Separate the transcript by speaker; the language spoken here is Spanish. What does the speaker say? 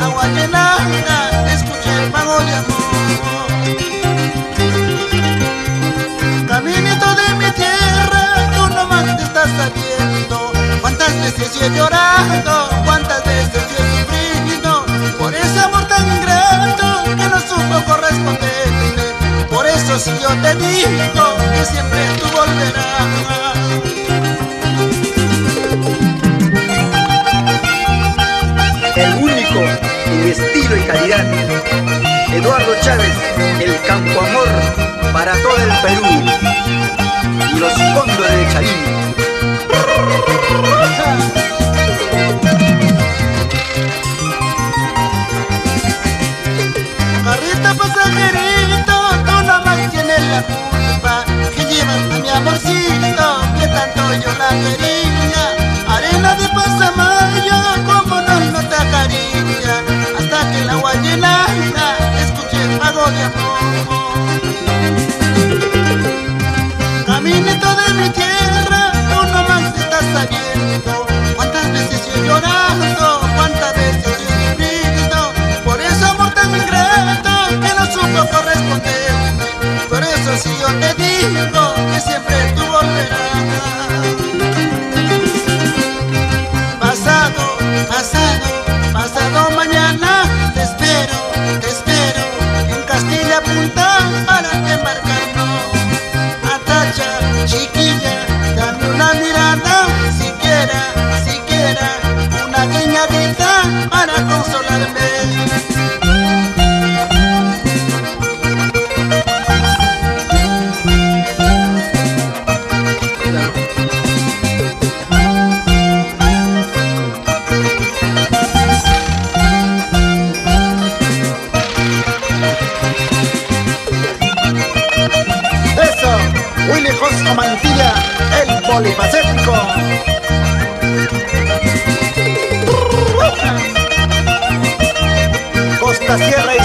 Speaker 1: agua llenada, escucha el pago de amor. Caminito de mi tierra, tú nomás te estás sabiendo cuántas veces yo he llorado, cuántas veces yo he sufrido por ese amor tan ingrato que no supo corresponderme. Por eso si yo te digo que siempre tú volverás.
Speaker 2: El único en estilo y calidad, Eduardo Chávez, el campo amor para todo el Perú y los cóndores de Chalín.
Speaker 1: Carrita pasajerito, tú nomás tienes la culpa, que llevas a mi amorcito, que tanto yo la quería. Arena de pasamayo, como no te acaricia, hasta que el agua llenada escuche el pago de amor. Caminito de mi tierra, tú nomás estás sabiendo cuántas veces yo he llorado, cuántas veces yo he sufrido por ese amor tan ingrato que no supo corresponderme. Por eso si yo te digo que siempre tú volverás. Pasado mañana te espero en Castilla Punta para embarcarnos. Atacha, chiquilla, dame una mirada, siquiera una guiñadita para consolarme. Willy Josco Mantilla, el polifacético. Costa, Sierra y